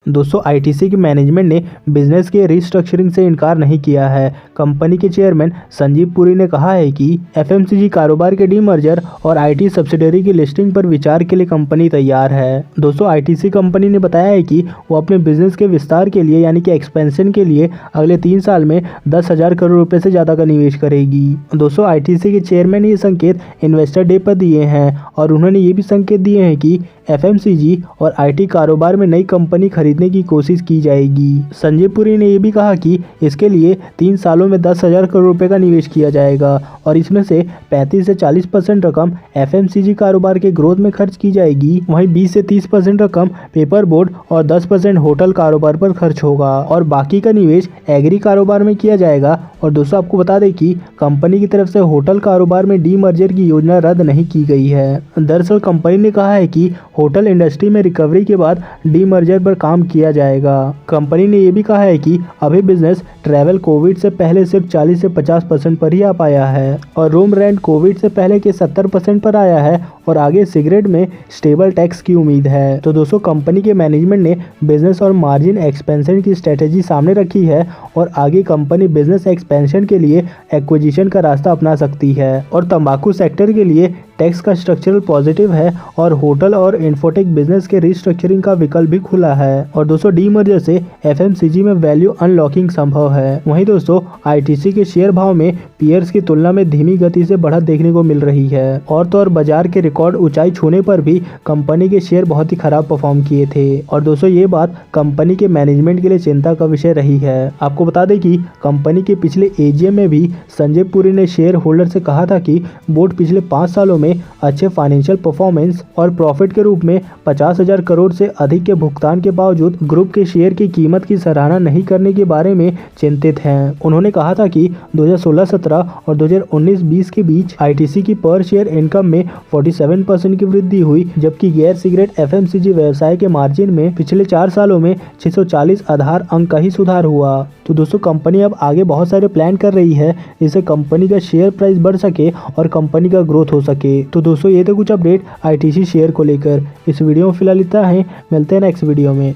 दोस्तों आईटीसी की मैनेजमेंट ने बिजनेस के रिस्ट्रक्चरिंग से इनकार नहीं किया है। कंपनी के चेयरमैन संजीव पुरी ने कहा है कि एफएमसीजी कारोबार के डीमर्जर और आईटी सब्सिडरी की लिस्टिंग पर विचार के लिए कंपनी तैयार है। दोस्तों आईटीसी कंपनी ने बताया है कि वो अपने बिजनेस के विस्तार के लिए यानी कि एक्सपेंशन के लिए अगले 3 साल में 10,000 करोड़ रुपए से ज़्यादा का निवेश करेगी। दोस्तों आईटीसी के चेयरमैन ने ये संकेत इन्वेस्टर डे पर दिए हैं और उन्होंने ये भी संकेत दिए हैं कि एफएमसीजी और आईटी कारोबार में नई कंपनी खरीदने की कोशिश की जाएगी। संजय पुरी ने यह भी कहा कि इसके लिए 3 सालों में 10,000 करोड़ रुपए का निवेश किया जाएगा और इसमें से 35 से 40% रकम एफएमसीजी कारोबार के ग्रोथ में खर्च की जाएगी। वहीं 20 से 30% रकम पेपर बोर्ड और 10% होटल कारोबार पर खर्च होगा और बाकी का निवेश एग्री कारोबार में किया जाएगा। और दोस्तों आपको बता दें कि कंपनी की तरफ से होटल कारोबार में डीमर्जर की योजना रद्द नहीं की गई है। दरअसल कंपनी ने कहा है कि होटल इंडस्ट्री में रिकवरी के बाद डीमर्जर पर काम किया जाएगा। कंपनी ने यह भी कहा है कि अभी बिजनेस ट्रैवल कोविड से पहले सिर्फ 40 से 50% पर ही आ पाया है और रूम रेंट कोविड से पहले के 70% पर आया है और आगे सिगरेट में स्टेबल टैक्स की उम्मीद है। तो दोस्तों कंपनी के मैनेजमेंट ने बिजनेस और मार्जिन एक्सपेंशन की स्ट्रेटेजी सामने रखी है और आगे कंपनी बिजनेस एक्सपेंशन के लिए एक्विजिशन का रास्ता अपना सकती है और तंबाकू सेक्टर के लिए टैक्स का स्ट्रक्चरल पॉजिटिव है और होटल और इन्फोटेक बिजनेस के रिस्ट्रक्चरिंग का विकल्प भी खुला है। और दोस्तों डीमर्जर से एफएमसीजी में वैल्यू अनलॉकिंग संभव है। वहीं दोस्तों आईटीसी के शेयर भाव में पीयर्स की तुलना में धीमी गति से बढ़त देखने को मिल रही है और तो और बाजार के रिकॉर्ड ऊंचाई छूने पर भी कंपनी के शेयर बहुत ही खराब परफॉर्म किए थे और दोस्तों ये बात कंपनी के मैनेजमेंट के लिए चिंता का विषय रही है। आपको बता दें कि कंपनी के पिछले एजीएम में भी संजय पुरी ने शेयर होल्डर से कहा था कि बोर्ड पिछले 5 सालों में अच्छे फाइनेंशियल परफॉर्मेंस और प्रॉफिट के रूप में 50,000 करोड़ से अधिक के भुगतान के बावजूद ग्रुप के शेयर की कीमत की सराहना नहीं करने के बारे में चिंतित हैं। उन्होंने कहा था कि 2016-17 और 2019-20 के बीच आईटीसी की पर शेयर इनकम में 47% की वृद्धि हुई, जबकि गैर सिगरेट एफएमसीजी व्यवसाय के मार्जिन में पिछले 4 सालों में 640 आधार अंक का ही सुधार हुआ। तो दोस्तों कंपनी अब आगे बहुत सारे प्लान कर रही है जिससे कंपनी का शेयर प्राइस बढ़ सके और कंपनी का ग्रोथ हो सके। तो दोस्तों ये तो कुछ अपडेट आईटीसी शेयर को लेकर। इस वीडियो में फिलहाल इतना है, मिलते हैं नेक्स्ट वीडियो में।